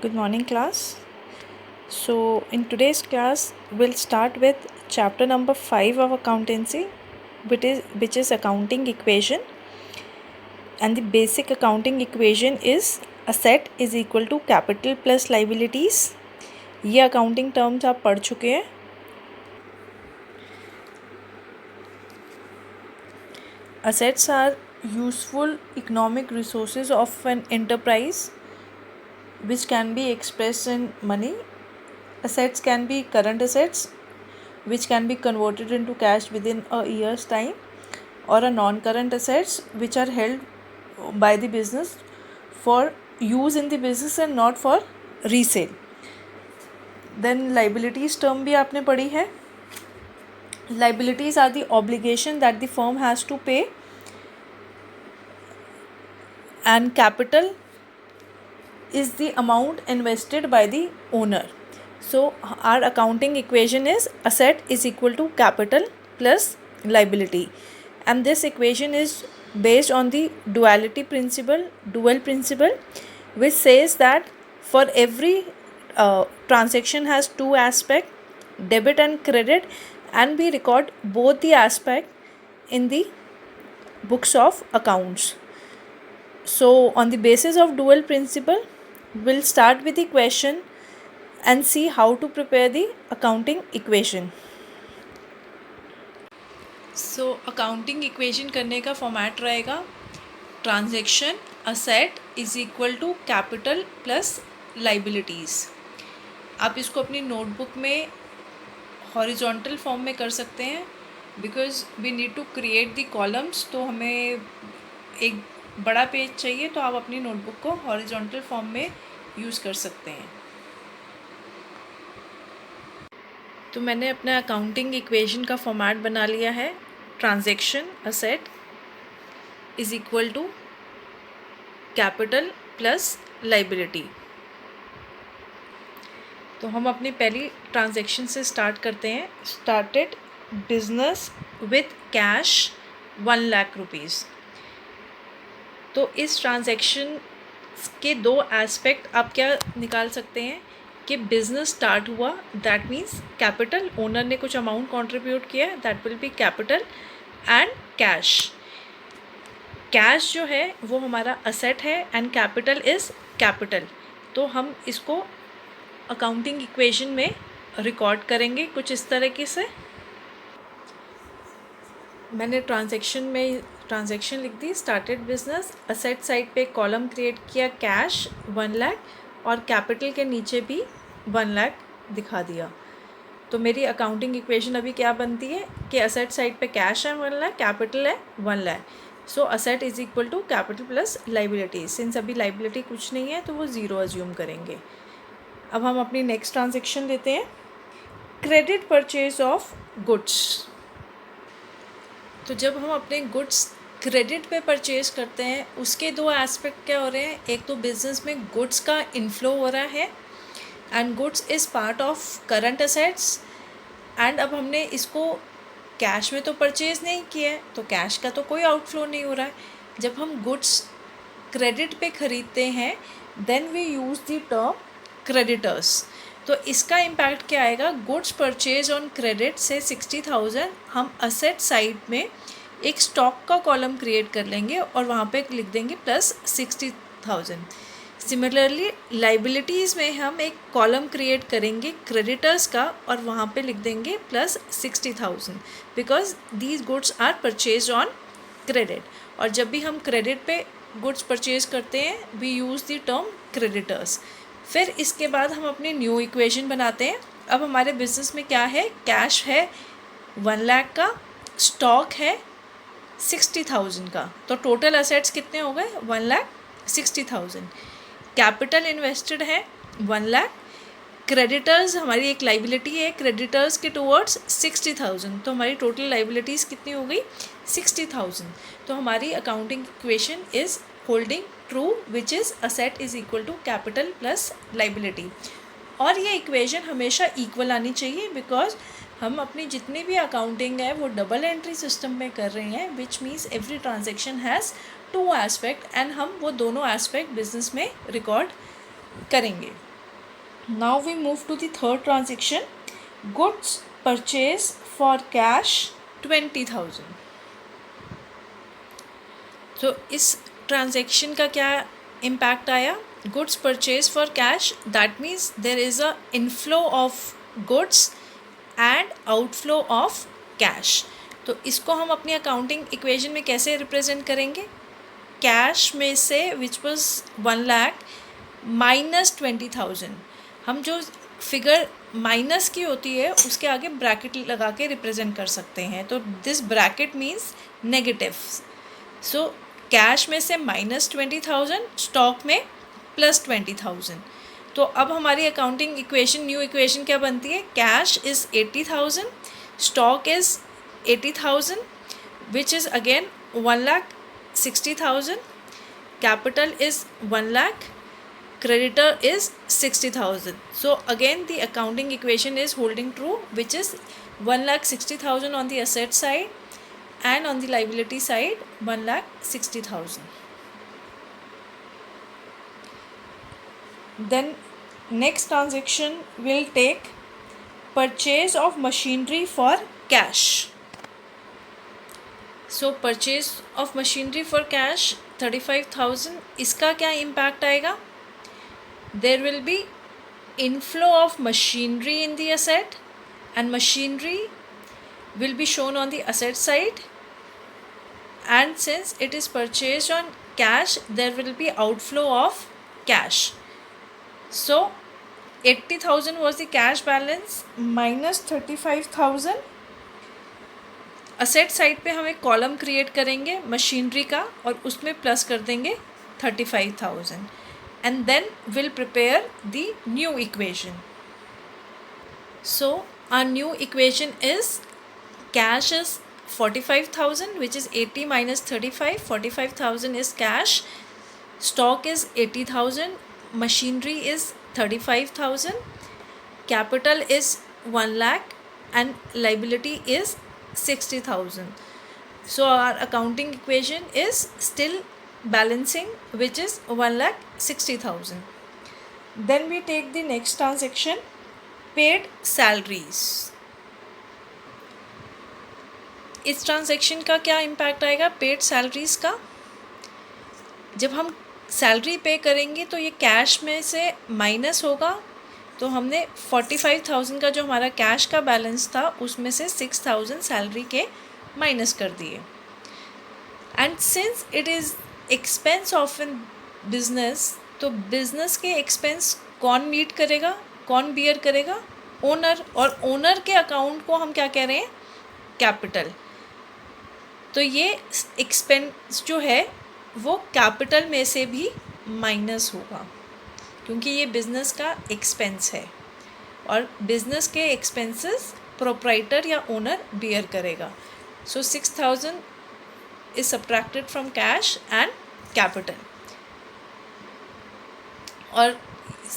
Good morning, class. So, in today's class, we'll start with chapter number 5 of accountancy, which is accounting equation. And the basic accounting equation is asset is equal to capital plus liabilities. ये accounting terms आप पढ़ चुके हैं. Assets are useful economic resources of an enterprise which can be expressed in money. Assets can be current assets which can be converted into cash within a year's time, or a non-current assets which are held by the business for use in the business and not for resale. Then liabilities term भी आपने पढ़ी है. Liabilities are the obligation that the firm has to pay, and capital is the amount invested by the owner. So our accounting equation is asset is equal to capital plus liability, and this equation is based on the dual principle, which says that for every transaction has two aspects, debit and credit, and we record both the aspect in the books of accounts. So on the basis of dual principle, we'll start with the question and see how to prepare the accounting equation. So accounting equation करने का format रहेगा transaction asset is equal to capital plus liabilities. आप इसको अपनी notebook में horizontal form में कर सकते हैं, because we need to create the columns. तो हमें एक बड़ा पेज चाहिए, तो आप अपनी नोटबुक को हॉरिजॉन्टल फॉर्म में यूज़ कर सकते हैं. तो मैंने अपना अकाउंटिंग इक्वेशन का फॉर्मेट बना लिया है. Transaction asset is equal to capital plus liability. तो हम अपनी पहली ट्रांजैक्शन से स्टार्ट करते हैं. Started business with cash 1 lakh rupees. तो इस ट्रांजैक्शन के दो एस्पेक्ट आप क्या निकाल सकते हैं कि बिजनेस स्टार्ट हुआ, दैट मीन्स कैपिटल, ओनर ने कुछ अमाउंट कंट्रीब्यूट किया, that will B capital, and cash. Cash जो है वो हमारा असेट है एंड कैपिटल इज़ कैपिटल. तो हम इसको अकाउंटिंग इक्वेशन में रिकॉर्ड करेंगे कुछ इस तरीके से. मैंने ट्रांजैक्शन लिख दी. स्टार्टेड बिजनेस, असेट साइड पे कॉलम क्रिएट किया कैश 1 लाख, और कैपिटल के नीचे भी 1 लाख दिखा दिया. तो मेरी अकाउंटिंग इक्वेशन अभी क्या बनती है कि असेट साइड पे कैश है 1 लाख, कैपिटल है 1 lakh. So asset is equal to capital plus liability. Since अभी लाइबिलिटी कुछ नहीं है तो वो ज़ीरो अज्यूम करेंगे. अब हम अपनी नेक्स्ट ट्रांजैक्शन लेते हैं. Credit purchase of goods. तो जब हम अपने गुड्स क्रेडिट पे परचेज़ करते हैं, उसके दो एस्पेक्ट क्या हो रहे हैं. एक तो बिजनेस में गुड्स का इनफ्लो हो रहा है and goods is part of current assets. And अब हमने इसको कैश में तो परचेज़ नहीं किया है, तो कैश का तो कोई आउटफ्लो नहीं हो रहा है. जब हम गुड्स क्रेडिट पे ख़रीदते हैं, then we use the term creditors. तो इसका इम्पैक्ट क्या आएगा. गुड्स परचेज ऑन क्रेडिट से 60,000 हम असेट साइड में एक स्टॉक का कॉलम क्रिएट कर लेंगे और वहाँ पे लिख देंगे प्लस 60,000. सिमिलरली लाइबिलिटीज़ में हम एक कॉलम क्रिएट करेंगे क्रेडिटर्स का और वहाँ पे लिख देंगे plus 60,000, because these goods are purchase on credit. और जब भी हम क्रेडिट पे गुड्स परचेज करते हैं, we use the term creditors. फिर इसके बाद हम अपनी न्यू इक्वेशन बनाते हैं. अब हमारे बिजनेस में क्या है. कैश है 1 लाख का, स्टॉक है 60,000 का. तो टोटल असेट्स कितने हो गए 1,60,000. कैपिटल इन्वेस्टेड है 1 लाख. क्रेडिटर्स हमारी एक लाइबिलिटी है क्रेडिटर्स के टुवर्ड्स 60,000. तो हमारी टोटल लाइबिलिटीज़ कितनी हो गई 60,000. तो हमारी accounting equation is holding true, which is asset is equal to capital plus liability. और ये इक्वेशन हमेशा इक्वल आनी चाहिए, बिकॉज हम अपनी जितनी भी अकाउंटिंग है वो डबल एंट्री सिस्टम में कर रहे हैं, which means every transaction has 2 aspect, and हम वो दोनों एस्पेक्ट बिजनेस में रिकॉर्ड करेंगे. Now we move to the third transaction, goods purchase for cash 20,000. तो इस ट्रांजेक्शन का क्या इम्पैक्ट आया? Goods purchase for cash, that means there is a inflow of goods and outflow of cash. तो इसको हम अपनी अकाउंटिंग इक्वेशन में कैसे रिप्रेजेंट करेंगे? कैश में से विच वॉज 1 लाख माइनस 20,000. हम जो फिगर माइनस की होती है उसके आगे ब्रैकेट लगा के रिप्रेजेंट कर सकते हैं. तो this bracket means negative. So cash में से माइनस 20,000, स्टॉक में प्लस 20,000. तो अब हमारी अकाउंटिंग इक्वेशन, न्यू इक्वेशन क्या बनती है? Cash is 80,000, stock is 80,000, which is again 1,60,000, capital is 1 lakh, creditor is 60,000. So again the accounting equation is holding true, which is 1,60,000 on the asset side and on the liability side 1,60,000. Then next transaction will take purchase of machinery for cash. So purchase of machinery for cash 35,000. इसका क्या impact आएगा? There will be inflow of machinery in the asset and machinery will be shown on the asset side, and since it is purchased on cash there will be outflow of cash. So 80,000 was the cash balance minus 35,000. Asset side पे हम एक column create करेंगे machinery का और उसमें plus कर देंगे 35,000 and then will prepare the new equation. So our new equation is cash is 45,000 which is 80 minus 35. 45,000 is cash, stock is 80,000, machinery is 35,000, capital is 1 lakh and liability is 60,000. So our accounting equation is still balancing, which is 1,60,000. Then we take the next transaction, paid salaries. इस transaction का क्या impact आएगा? Paid salaries का. जब हम salary पे करेंगे तो ये कैश में से माइनस होगा. तो हमने 45,000 का जो हमारा कैश का बैलेंस था उसमें से 6,000 सैलरी के माइनस कर दिए. And since it is expense of in business, तो बिजनेस के एक्सपेंस कौन मीट करेगा, कौन बियर करेगा? ओनर. और ओनर के अकाउंट को हम क्या कह रहे हैं? कैपिटल. तो ये एक्सपेंस जो है वो कैपिटल में से भी माइनस होगा क्योंकि ये बिज़नेस का एक्सपेंस है और बिज़नेस के एक्सपेंसेस प्रोप्राइटर या ओनर बियर करेगा. So 6,000 is subtracted from cash and capital. और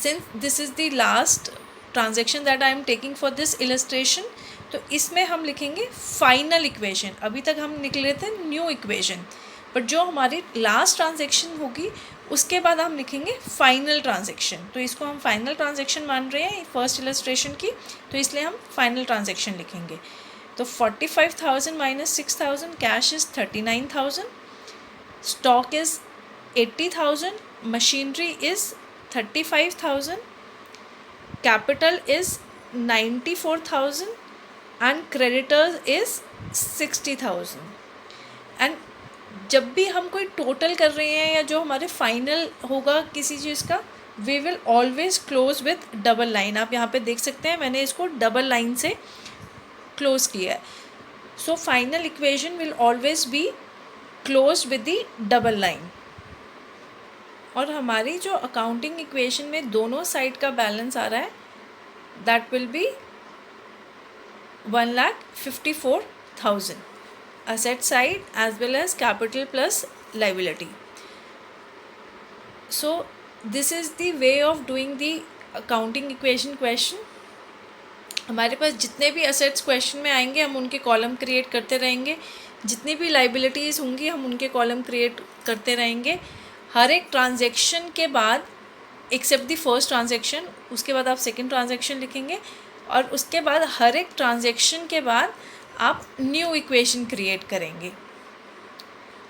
since this is the last transaction that I am taking for this illustration, तो इसमें हम लिखेंगे फाइनल इक्वेशन. अभी तक हम निकले थे न्यू इक्वेशन, बट जो हमारी लास्ट ट्रांजेक्शन होगी उसके बाद हम लिखेंगे फाइनल ट्रांजेक्शन. तो इसको हम फाइनल ट्रांजेक्शन मान रहे हैं फर्स्ट इलस्ट्रेशन की, तो इसलिए हम फाइनल ट्रांजेक्शन लिखेंगे. तो 45,000 minus 6,000, cash is 39,000, stock is 80,000, machinery is 35,000, capital is 94,000 and creditors is 60,000. And जब भी हम कोई टोटल कर रहे हैं या जो हमारे फाइनल होगा किसी चीज़ का, we will always close with double line. आप यहाँ पे देख सकते हैं मैंने इसको डबल लाइन से क्लोज किया है. So final equation will always be close with the double line. और हमारी जो अकाउंटिंग इक्वेशन में दोनों साइड का बैलेंस आ रहा है that will B 1,54,000 asset side as well as capital plus liability. So this is the way of doing the accounting equation question. हमारे पास जितने भी assets question में आएंगे हम उनके कॉलम क्रिएट करते रहेंगे, जितनी भी liabilities होंगी हम उनके कॉलम क्रिएट करते रहेंगे. हर एक ट्रांजेक्शन के बाद एक्सेप्ट द फर्स्ट ट्रांजेक्शन, उसके बाद आप सेकेंड ट्रांजेक्शन लिखेंगे और उसके बाद हर एक ट्रांजेक्शन के बाद आप न्यू इक्वेशन क्रिएट करेंगे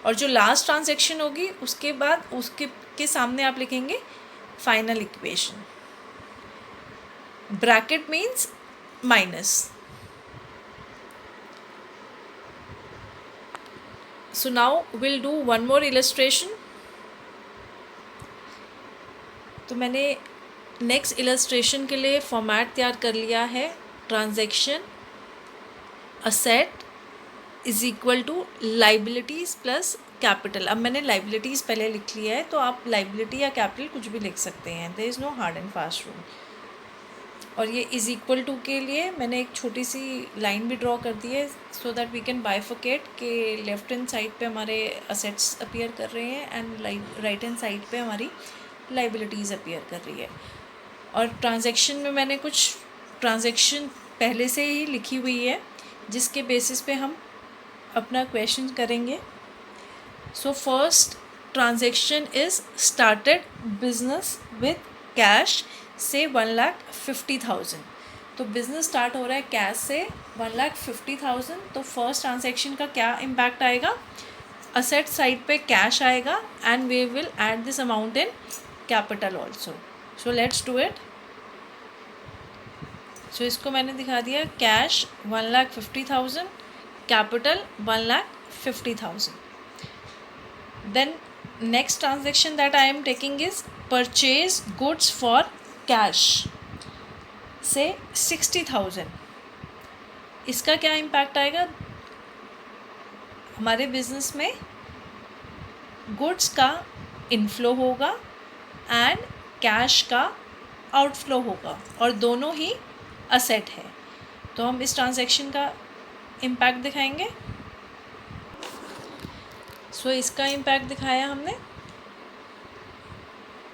और जो लास्ट ट्रांजेक्शन होगी उसके बाद उसके के सामने आप लिखेंगे final equation. Bracket means minus. So now we'll do one more illustration. तो मैंने नेक्स्ट इलस्ट्रेशन के लिए फॉर्मेट तैयार कर लिया है. Transaction asset is equal to liabilities plus capital. अब मैंने लाइबिलिटीज़ पहले लिख लिया है, तो आप लाइबिलिटी या कैपिटल कुछ भी लिख सकते हैं. There is no hard and fast rule. और ये इज़ इक्वल टू के लिए मैंने एक छोटी सी लाइन भी ड्रॉ कर दी है so that we can bifurcate के लेफ्ट हैंड साइड पे हमारे असेट्स अपीयर कर रहे हैं एंड राइट हैंड साइड पे हमारी लाइबिलिटीज़ अपीयर कर रही है. और ट्रांजैक्शन में मैंने कुछ ट्रांजैक्शन पहले से ही लिखी हुई है जिसके बेसिस पे हम अपना क्वेश्चन करेंगे. So first transaction is started business with cash से 1,50,000. तो बिज़नेस स्टार्ट हो रहा है कैश से 1,50,000. तो फर्स्ट ट्रांजैक्शन का क्या इम्पैक्ट आएगा? असेट साइड पे कैश आएगा and we will add this amount in capital also. So let's do it. So इसको मैंने दिखा दिया. Cash 1,50,000, capital 1,50,000. Then next transaction that I am taking is purchase goods for cash से 60,000. इसका क्या impact आएगा? हमारे बिजनेस में गुड्स का इनफ्लो होगा एंड कैश का आउटफ्लो होगा और दोनों ही असेट है. तो हम इस ट्रांजैक्शन का इम्पैक्ट दिखाएंगे. सो इसका इम्पैक्ट दिखाया हमने.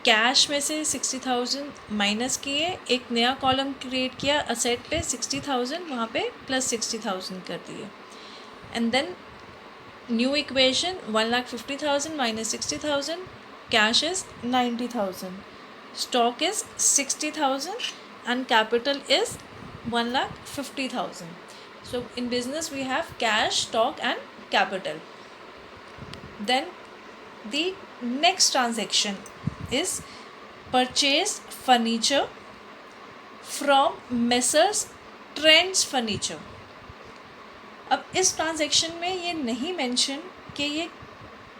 कैश में से 60,000 माइनस किए, एक नया कॉलम क्रिएट किया असेट पे 60,000, वहाँ पे प्लस 60,000 कर दिए and then new equation 1,50,000 minus 60,000. Cash is 90,000, stock is 60,000 and capital is 1,50,000. So in business we have cash, stock and capital. Then the next transaction is purchase furniture from Messrs Trends Furniture. अब इस transaction में ये नहीं mention कि ये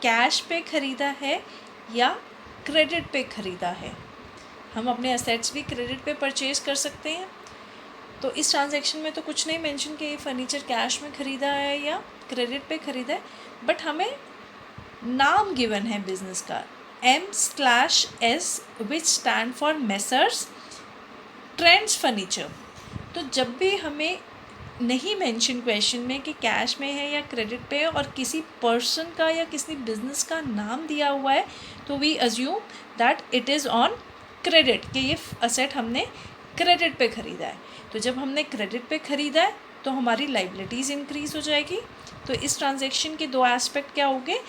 cash पे ख़रीदा है या क्रेडिट पे ख़रीदा है. हम अपने असेट्स भी क्रेडिट पे परचेज़ कर सकते हैं. तो इस ट्रांजैक्शन में तो कुछ नहीं मेंशन कि ये फर्नीचर कैश में ख़रीदा है या क्रेडिट पे ख़रीदा है, बट हमें नाम गिवन है बिजनेस का M/S which stand for messrs trends furniture. तो जब भी हमें नहीं मेंशन क्वेश्चन में कि कैश में है या क्रेडिट पे है और किसी पर्सन का या किसी बिजनेस का नाम दिया हुआ है, तो we assume that it is on credit, कि ये असेट हमने क्रेडिट पे ख़रीदा है. तो जब हमने क्रेडिट पे ख़रीदा है तो हमारी लाइबिलिटीज़ इंक्रीज़ हो जाएगी. तो इस ट्रांजैक्शन के दो एस्पेक्ट क्या होंगे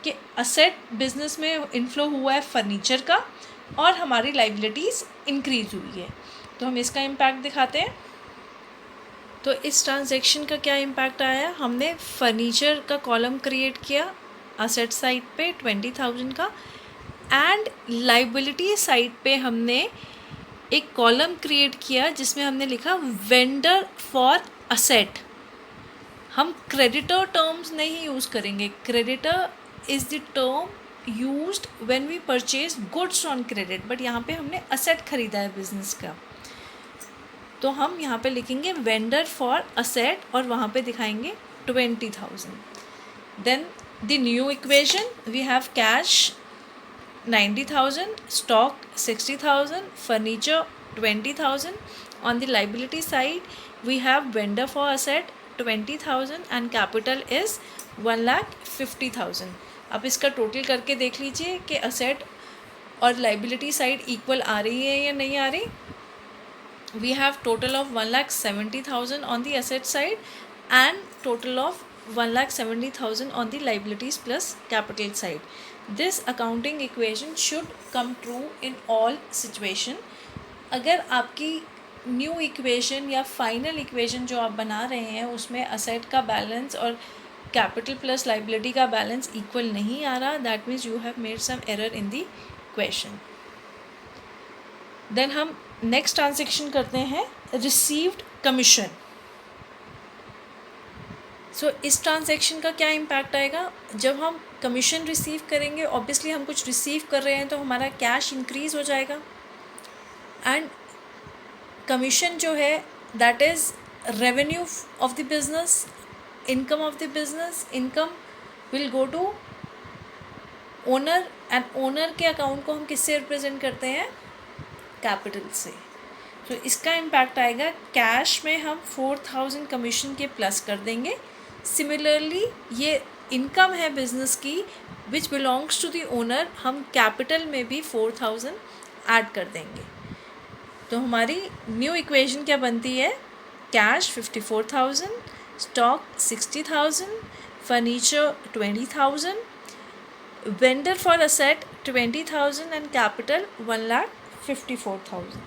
कि असेट बिजनेस में इनफ्लो हुआ है फर्नीचर का और हमारी लाइबिलिटीज़ इंक्रीज़ हुई है. तो हम इसका इम्पैक्ट दिखाते हैं. तो इस ट्रांजैक्शन का क्या इम्पैक्ट आया? हमने फर्नीचर का कॉलम क्रिएट किया असेट साइड पे 20,000 का एंड लाइबिलिटी साइड पे हमने एक कॉलम क्रिएट किया जिसमें हमने लिखा वेंडर फॉर असेट. हम क्रेडिटर टर्म्स नहीं यूज़ करेंगे. Creditor is the term used when we purchase goods on credit, but यहाँ पे हमने असेट ख़रीदा है बिजनेस का, तो हम यहाँ पे लिखेंगे वेंडर फॉर असेट और वहाँ पे दिखाएंगे 20,000. Then the new equation we have cash 90,000, stock 60,000, furniture 20,000. On the liability side, we have vendor for asset 20,000 and capital is 1,50,000. अब इसका टोटल करके देख लीजिए कि असेट और लाइबिलिटी साइड इक्वल आ रही है या नहीं आ रही. We have total of 1,70,000 on the asset side and total of 1,70,000 on the liabilities plus capital side. This accounting equation should come true in all situation. अगर आपकी न्यू इक्वेशन या final equation जो आप बना रहे हैं उसमें असेट का बैलेंस और कैपिटल प्लस लाइबिलिटी का बैलेंस इक्वल नहीं आ रहा, that means you have made some error in the equation. देन हम नेक्स्ट ट्रांजेक्शन करते हैं रिसीव्ड कमीशन. सो इस ट्रांजेक्शन का क्या इम्पैक्ट आएगा? जब हम कमीशन रिसीव करेंगे, ऑब्वियसली हम कुछ रिसीव कर रहे हैं तो हमारा कैश इंक्रीज़ हो जाएगा. एंड कमीशन जो है that is revenue of the business, income of the business. Income will go to owner and owner के अकाउंट को हम किससे रिप्रेजेंट करते हैं? कैपिटल से. तो इसका इम्पैक्ट आएगा कैश में हम 4000 कमीशन के प्लस कर देंगे. सिमिलरली ये इनकम है बिजनेस की which belongs to the owner, हम कैपिटल में भी 4000 ऐड कर देंगे. तो हमारी न्यू इक्वेशन क्या बनती है? Cash 54,000, stock 60,000, furniture 20,000, vendor for asset 20,000 and capital 1,54,000.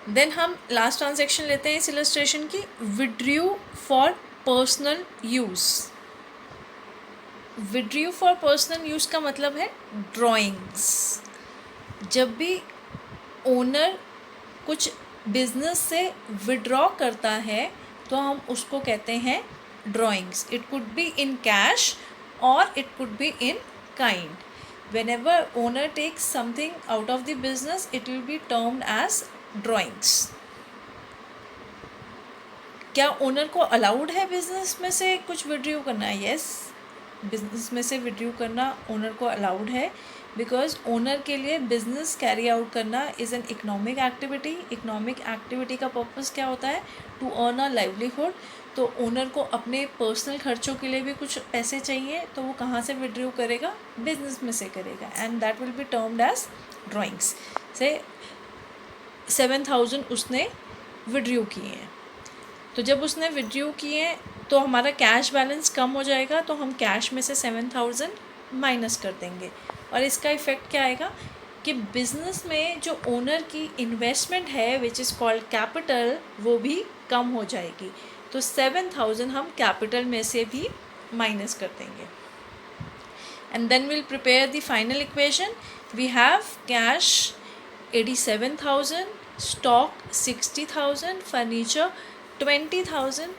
देन हम लास्ट ट्रांजेक्शन लेते हैं इस इलस्ट्रेशन की, withdrew for personal use. Withdrew for personal use का मतलब है ड्राइंग्स. जब भी ओनर कुछ बिजनेस से विड्रॉ करता है तो हम उसको कहते हैं drawings. It could be in cash और it could be in kind. Whenever owner takes something out of the business, it will be termed as drawings. क्या ओनर को अलाउड है बिजनेस में से कुछ विड्रू करना? यस, बिजनेस में से विड्रू करना ओनर को अलाउड है, बिकॉज ओनर के लिए बिजनेस कैरी आउट करना is an economic activity. Economic activity का पर्पस क्या होता है? To earn a livelihood. तो ओनर को अपने पर्सनल खर्चों के लिए भी कुछ पैसे चाहिए, तो वो कहाँ से विड्रू करेगा? बिजनेस में से करेगा. And that will be termed as drawings. से 7,000 उसने विड्रू किए हैं. तो जब उसने विड्रू किए तो हमारा कैश बैलेंस कम हो जाएगा, तो हम कैश में से 7,000 माइनस कर देंगे. और इसका इफ़ेक्ट क्या आएगा कि बिज़नेस में जो ओनर की इन्वेस्टमेंट है विच इज़ कॉल्ड कैपिटल, वो भी कम हो जाएगी. तो 7,000 हम कैपिटल में से भी माइनस कर देंगे. And then will prepare the final equation. We have cash 87,000, stock 60,000, furniture 20,000,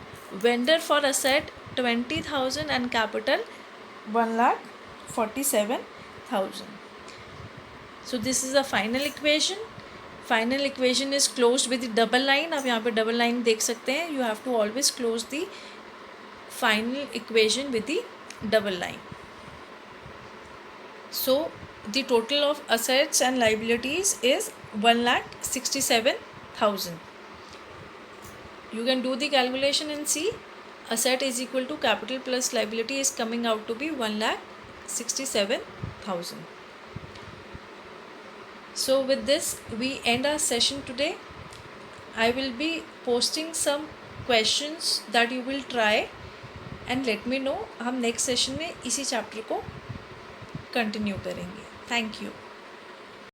vendor for asset 20,000 and capital 1,47,000. So this is a final equation. Final equation is closed with the double line. आप यहाँ पे double line देख सकते हैं. You have to always close the final equation with the double line. So the total of assets and liabilities is 1,67,000. You can do the calculation and see asset is equal to capital plus liability is coming out to be 1,67,000. So with this we end our session today. I will be posting some questions that you will try and let me know. हम next session में इसी chapter को continue करेंगे. Thank you.